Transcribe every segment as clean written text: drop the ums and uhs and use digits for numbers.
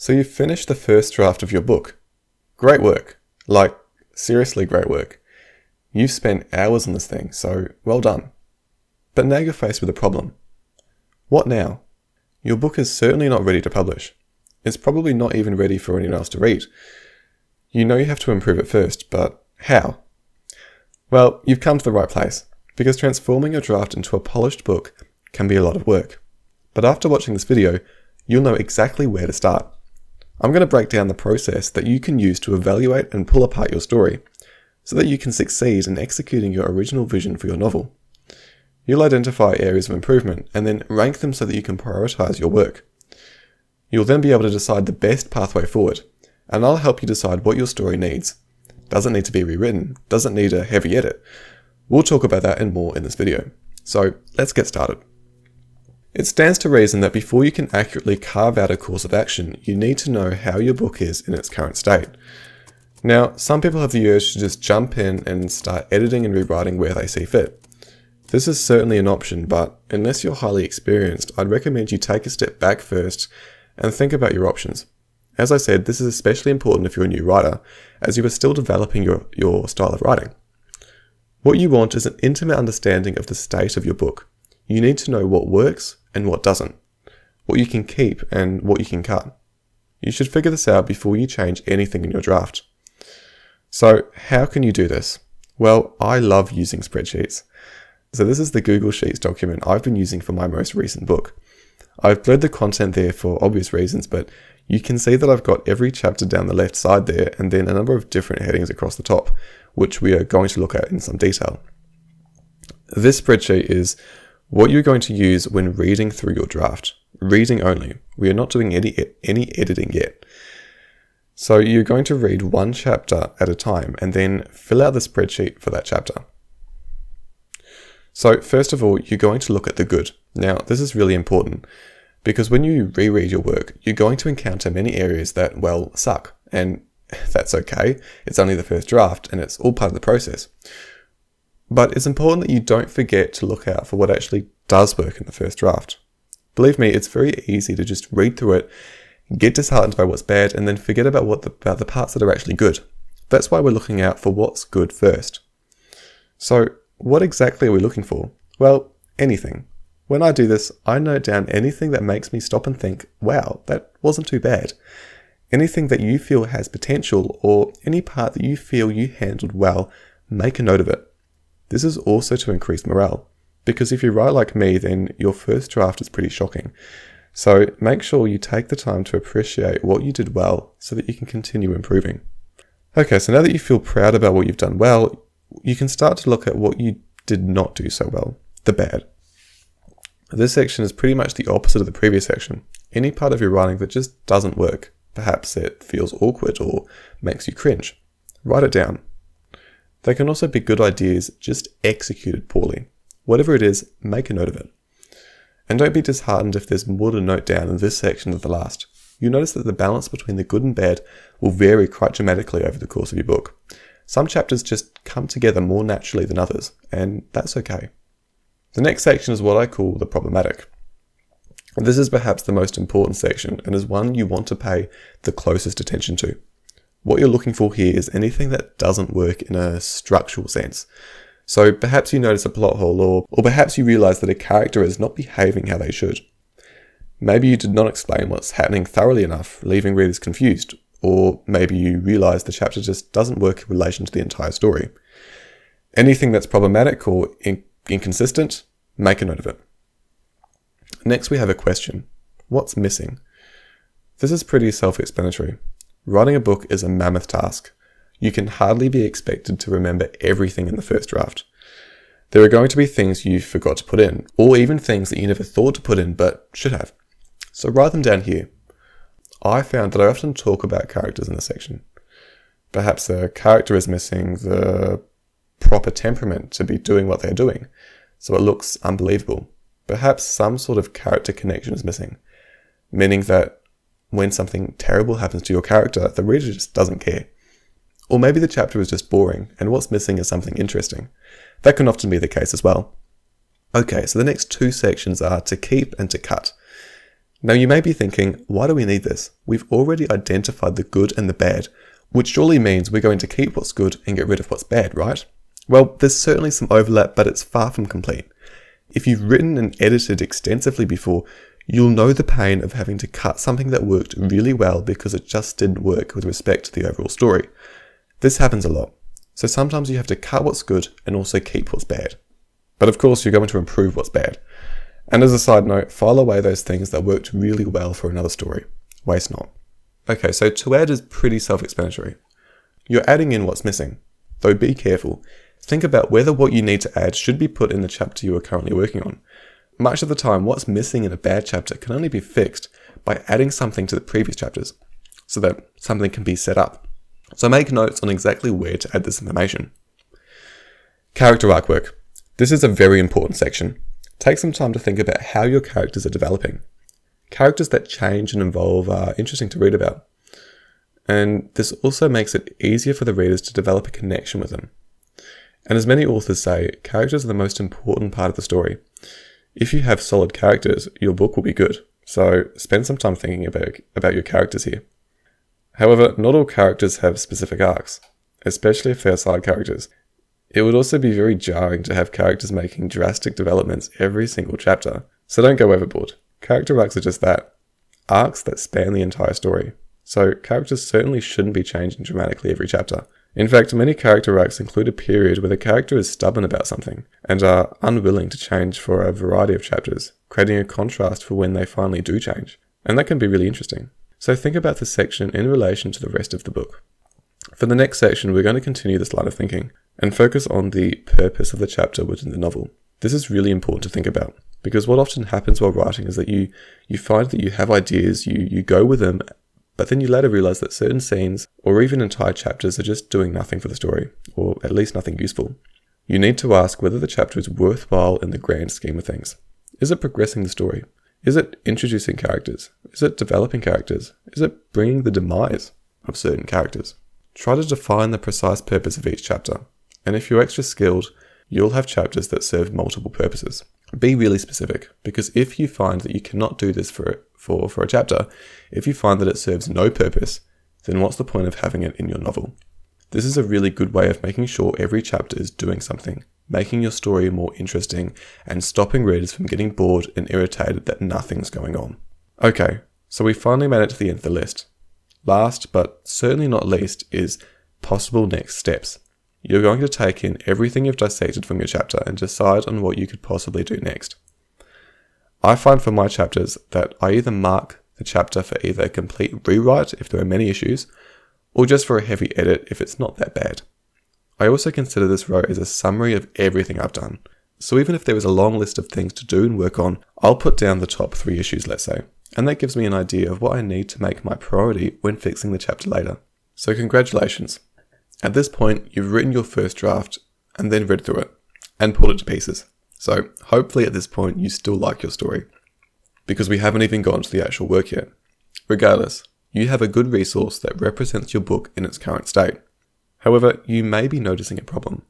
So you've finished the first draft of your book. Great work. Like, seriously great work. You've spent hours on this thing, so well done. But now you're faced with a problem. What now? Your book is certainly not ready to publish. It's probably not even ready for anyone else to read. You know you have to improve it first, but how? Well, you've come to the right place, because transforming your draft into a polished book can be a lot of work. But after watching this video, you'll know exactly where to start. I'm going to break down the process that you can use to evaluate and pull apart your story, so that you can succeed in executing your original vision for your novel. You'll identify areas of improvement and then rank them so that you can prioritize your work. You'll then be able to decide the best pathway forward, and I'll help you decide what your story needs. Does it need to be rewritten? Does it need a heavy edit? We'll talk about that and more in this video. So let's get started. It stands to reason that before you can accurately carve out a course of action, you need to know how your book is in its current state. Now, some people have the urge to just jump in and start editing and rewriting where they see fit. This is certainly an option, but unless you're highly experienced, I'd recommend you take a step back first and think about your options. As I said, this is especially important if you're a new writer, as you are still developing your style of writing. What you want is an intimate understanding of the state of your book. You need to know what works and what doesn't, what you can keep and what you can cut. You should figure this out before you change anything in your draft. So how can you do this? Well, I love using spreadsheets. So this is the Google Sheets document I've been using for my most recent book. I've blurred the content there for obvious reasons, but you can see that I've got every chapter down the left side there and then a number of different headings across the top, which we are going to look at in some detail. This spreadsheet is what you're going to use when reading through your draft. Reading only. We are not doing any editing yet. So you're going to read one chapter at a time and then fill out the spreadsheet for that chapter. So first of all, you're going to look at the good. Now, this is really important because when you reread your work, you're going to encounter many areas that, well, suck. And that's okay. It's only the first draft and it's all part of the process. But it's important that you don't forget to look out for what actually does work in the first draft. Believe me, it's very easy to just read through it, get disheartened by what's bad, and then forget about the parts that are actually good. That's why we're looking out for what's good first. So, what exactly are we looking for? Well, anything. When I do this, I note down anything that makes me stop and think, wow, that wasn't too bad. Anything that you feel has potential or any part that you feel you handled well, make a note of it. This is also to increase morale, because if you write like me, then your first draft is pretty shocking. So make sure you take the time to appreciate what you did well so that you can continue improving. Okay, so now that you feel proud about what you've done well, you can start to look at what you did not do so well, the bad. This section is pretty much the opposite of the previous section. Any part of your writing that just doesn't work, perhaps it feels awkward or makes you cringe, write it down. They can also be good ideas just executed poorly. Whatever it is, make a note of it. And don't be disheartened if there's more to note down in this section than the last. You'll notice that the balance between the good and bad will vary quite dramatically over the course of your book. Some chapters just come together more naturally than others, and that's okay. The next section is what I call the problematic. This is perhaps the most important section and is one you want to pay the closest attention to. What you're looking for here is anything that doesn't work in a structural sense. So perhaps you notice a plot hole or perhaps you realize that a character is not behaving how they should. Maybe you did not explain what's happening thoroughly enough, leaving readers confused. Or maybe you realize the chapter just doesn't work in relation to the entire story. Anything that's problematic or inconsistent, make a note of it. Next we have a question. What's missing? This is pretty self-explanatory. Writing a book is a mammoth task. You can hardly be expected to remember everything in the first draft. There are going to be things you forgot to put in, or even things that you never thought to put in but should have. So write them down here. I found that I often talk about characters in this section. Perhaps a character is missing the proper temperament to be doing what they're doing, so it looks unbelievable. Perhaps some sort of character connection is missing, meaning that when something terrible happens to your character, the reader just doesn't care. Or maybe the chapter is just boring, and what's missing is something interesting. That can often be the case as well. Okay, so the next two sections are to keep and to cut. Now you may be thinking, why do we need this? We've already identified the good and the bad, which surely means we're going to keep what's good and get rid of what's bad, right? Well, there's certainly some overlap, but it's far from complete. If you've written and edited extensively before, you'll know the pain of having to cut something that worked really well because it just didn't work with respect to the overall story. This happens a lot. So sometimes you have to cut what's good and also keep what's bad. But of course, you're going to improve what's bad. And as a side note, file away those things that worked really well for another story. Waste not. Okay, so to add is pretty self-explanatory. You're adding in what's missing. Though be careful. Think about whether what you need to add should be put in the chapter you are currently working on. Much of the time, what's missing in a bad chapter can only be fixed by adding something to the previous chapters, so that something can be set up. So make notes on exactly where to add this information. Character arc work. This is a very important section. Take some time to think about how your characters are developing. Characters that change and evolve are interesting to read about. And this also makes it easier for the readers to develop a connection with them. And as many authors say, characters are the most important part of the story. If you have solid characters, your book will be good. So spend some time thinking about your characters here. However, not all characters have specific arcs, especially if they are side characters. It would also be very jarring to have characters making drastic developments every single chapter, so don't go overboard. Character arcs are just that, arcs that span the entire story. So characters certainly shouldn't be changing dramatically every chapter. In fact, many character arcs include a period where the character is stubborn about something and are unwilling to change for a variety of chapters, creating a contrast for when they finally do change. And that can be really interesting. So think about this section in relation to the rest of the book. For the next section, we're going to continue this line of thinking and focus on the purpose of the chapter within the novel. This is really important to think about, because what often happens while writing is that you find that you have ideas, you go with them, but then you later realize that certain scenes or even entire chapters are just doing nothing for the story, or at least nothing useful. You need to ask whether the chapter is worthwhile in the grand scheme of things. Is it progressing the story? Is it introducing characters? Is it developing characters? Is it bringing the demise of certain characters? Try to define the precise purpose of each chapter, and if you're extra skilled, you'll have chapters that serve multiple purposes. Be really specific, because if you find that you cannot do this for a chapter, if you find that it serves no purpose, then what's the point of having it in your novel? This is a really good way of making sure every chapter is doing something, making your story more interesting, and stopping readers from getting bored and irritated that nothing's going on. Okay, so we finally made it to the end of the list. Last, but certainly not least, is possible next steps. You're going to take in everything you've dissected from your chapter and decide on what you could possibly do next. I find for my chapters that I either mark the chapter for either a complete rewrite if there are many issues, or just for a heavy edit if it's not that bad. I also consider this row as a summary of everything I've done. So even if there is a long list of things to do and work on, I'll put down the top 3 issues, let's say, and that gives me an idea of what I need to make my priority when fixing the chapter later. So congratulations. At this point, you've written your first draft and then read through it and pulled it to pieces. So hopefully at this point you still like your story, because we haven't even gone to the actual work yet. Regardless, you have a good resource that represents your book in its current state. However, you may be noticing a problem.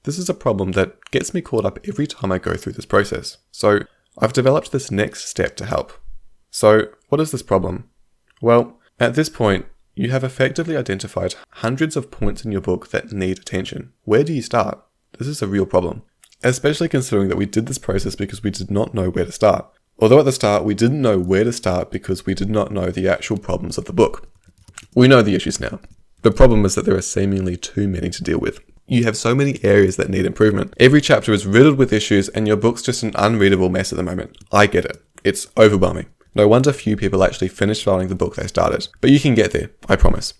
This is a problem that gets me caught up every time I go through this process. So I've developed this next step to help. So what is this problem? Well, at this point, you have effectively identified hundreds of points in your book that need attention. Where do you start? This is a real problem, especially considering that we did this process because we did not know where to start. Although at the start, we didn't know where to start because we did not know the actual problems of the book. We know the issues now. The problem is that there are seemingly too many to deal with. You have so many areas that need improvement. Every chapter is riddled with issues and your book's just an unreadable mess at the moment. I get it. It's overwhelming. No wonder few people actually finish writing the book they started. But you can get there, I promise.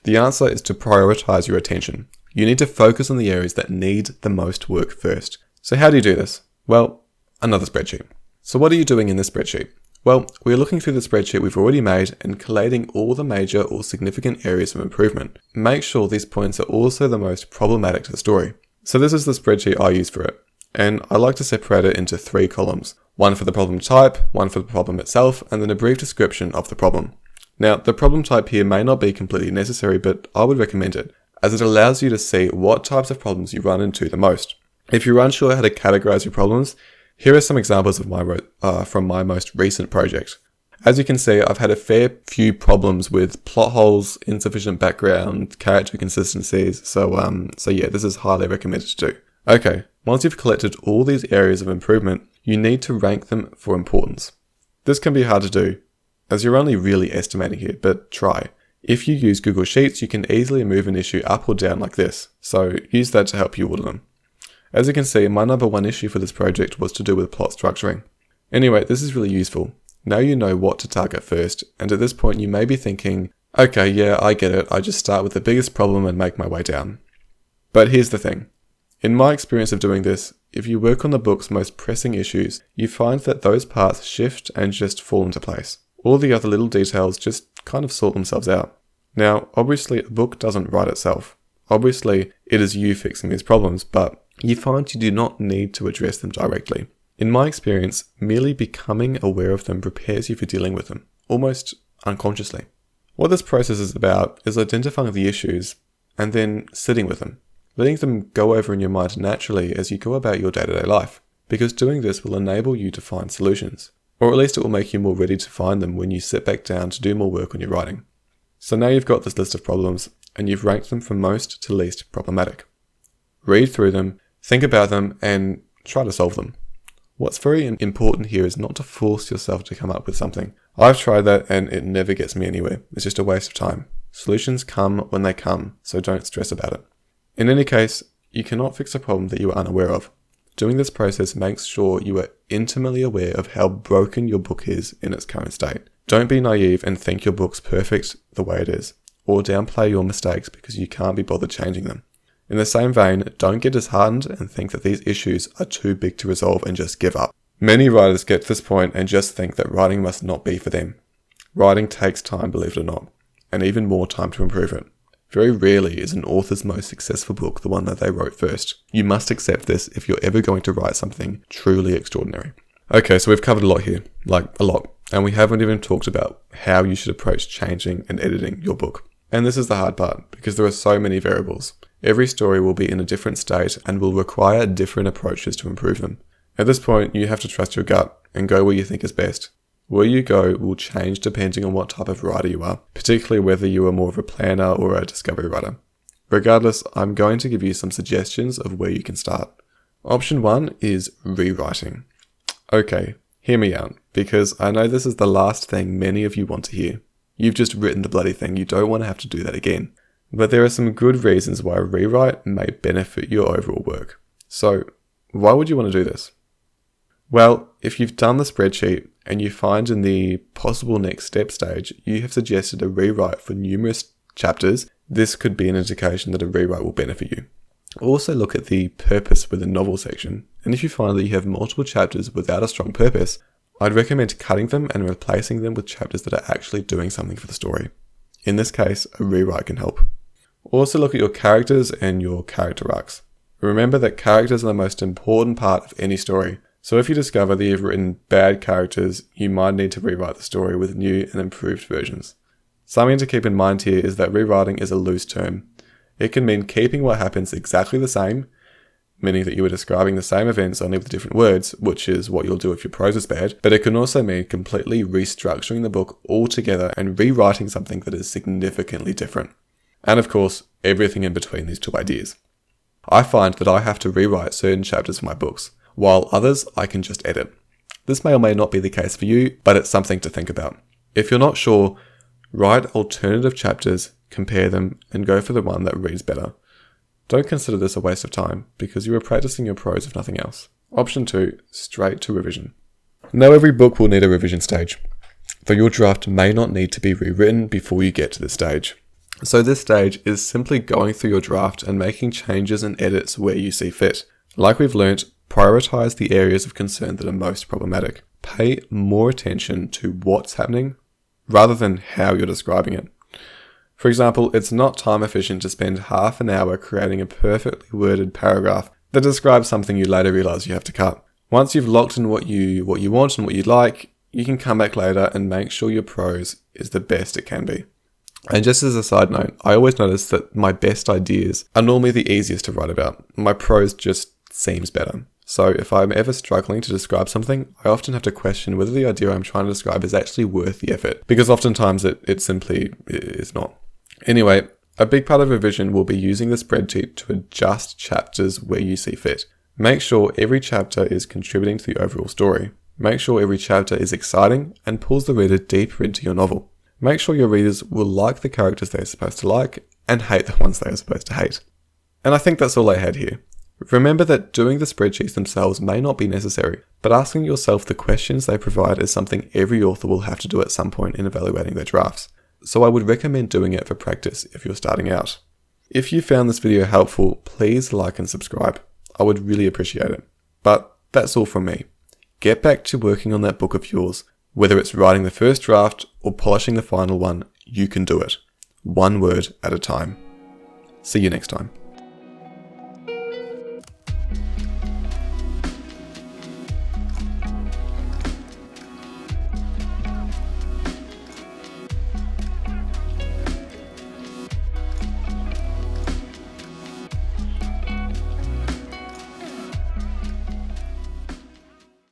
The answer is to prioritize your attention. You need to focus on the areas that need the most work first. So how do you do this? Well, another spreadsheet. So what are you doing in this spreadsheet? Well, we're looking through the spreadsheet we've already made and collating all the major or significant areas of improvement. Make sure these points are also the most problematic to the story. So this is the spreadsheet I use for it. And I like to separate it into 3 columns. One for the problem type, one for the problem itself, and then a brief description of the problem. Now, the problem type here may not be completely necessary, but I would recommend it, as it allows you to see what types of problems you run into the most. If you're unsure how to categorize your problems, here are some examples of from my most recent project. As you can see, I've had a fair few problems with plot holes, insufficient background, character consistencies, so yeah, this is highly recommended to do. Okay, once you've collected all these areas of improvement, you need to rank them for importance. This can be hard to do, as you're only really estimating here, but try. If you use Google Sheets, you can easily move an issue up or down like this, so use that to help you order them. As you can see, my number one issue for this project was to do with plot structuring. Anyway, this is really useful. Now you know what to target first, and at this point you may be thinking, okay, yeah, I get it, I just start with the biggest problem and make my way down. But here's the thing. In my experience of doing this, if you work on the book's most pressing issues, you find that those parts shift and just fall into place. All the other little details just kind of sort themselves out. Now, obviously a book doesn't write itself. Obviously, it is you fixing these problems, but you find you do not need to address them directly. In my experience, merely becoming aware of them prepares you for dealing with them, almost unconsciously. What this process is about is identifying the issues and then sitting with them, letting them go over in your mind naturally as you go about your day-to-day life, because doing this will enable you to find solutions, or at least it will make you more ready to find them when you sit back down to do more work on your writing. So now you've got this list of problems, and you've ranked them from most to least problematic. Read through them, think about them, and try to solve them. What's very important here is not to force yourself to come up with something. I've tried that and it never gets me anywhere. It's just a waste of time. Solutions come when they come, so don't stress about it. In any case, you cannot fix a problem that you are unaware of. Doing this process makes sure you are intimately aware of how broken your book is in its current state. Don't be naive and think your book's perfect the way it is, or downplay your mistakes because you can't be bothered changing them. In the same vein, don't get disheartened and think that these issues are too big to resolve and just give up. Many writers get to this point and just think that writing must not be for them. Writing takes time, believe it or not, and even more time to improve it. Very rarely is an author's most successful book the one that they wrote first. You must accept this if you're ever going to write something truly extraordinary. Okay, so we've covered a lot here, like a lot, and we haven't even talked about how you should approach changing and editing your book. And this is the hard part, because there are so many variables. Every story will be in a different state and will require different approaches to improve them. At this point, you have to trust your gut and go where you think is best. Where you go will change depending on what type of writer you are, particularly whether you are more of a planner or a discovery writer. Regardless, I'm going to give you some suggestions of where you can start. Option 1 is rewriting. Okay, hear me out, because I know this is the last thing many of you want to hear. You've just written the bloody thing, you don't want to have to do that again. But there are some good reasons why a rewrite may benefit your overall work. So, why would you want to do this? Well, if you've done the spreadsheet and you find in the possible next step stage you have suggested a rewrite for numerous chapters, this could be an indication that a rewrite will benefit you. Also look at the purpose with the novel section, and if you find that you have multiple chapters without a strong purpose, I'd recommend cutting them and replacing them with chapters that are actually doing something for the story. In this case, a rewrite can help. Also look at your characters and your character arcs. Remember that characters are the most important part of any story, so if you discover that you've written bad characters, you might need to rewrite the story with new and improved versions. Something to keep in mind here is that rewriting is a loose term. It can mean keeping what happens exactly the same, meaning that you are describing the same events only with different words, which is what you'll do if your prose is bad, but it can also mean completely restructuring the book altogether and rewriting something that is significantly different. And of course, everything in between these two ideas. I find that I have to rewrite certain chapters for my books, while others I can just edit. This may or may not be the case for you, but it's something to think about. If you're not sure, write alternative chapters, compare them, and go for the one that reads better. Don't consider this a waste of time, because you are practicing your prose if nothing else. Option 2, straight to revision. Now every book will need a revision stage, though your draft may not need to be rewritten before you get to this stage. So this stage is simply going through your draft and making changes and edits where you see fit. Like we've learnt, prioritise the areas of concern that are most problematic. Pay more attention to what's happening rather than how you're describing it. For example, it's not time efficient to spend half an hour creating a perfectly worded paragraph that describes something you later realise you have to cut. Once you've locked in what you want and what you'd like, you can come back later and make sure your prose is the best it can be. And just as a side note, I always notice that my best ideas are normally the easiest to write about. My prose just seems better. So if I'm ever struggling to describe something, I often have to question whether the idea I'm trying to describe is actually worth the effort, because oftentimes it simply is not. Anyway, a big part of revision will be using the spreadsheet to adjust chapters where you see fit. Make sure every chapter is contributing to the overall story. Make sure every chapter is exciting and pulls the reader deeper into your novel. Make sure your readers will like the characters they're supposed to like and hate the ones they are supposed to hate. And I think that's all I had here. Remember that doing the spreadsheets themselves may not be necessary, but asking yourself the questions they provide is something every author will have to do at some point in evaluating their drafts. So I would recommend doing it for practice if you're starting out. If you found this video helpful, please like and subscribe. I would really appreciate it. But that's all from me. Get back to working on that book of yours. Whether it's writing the first draft or polishing the final one, you can do it. One word at a time. See you next time.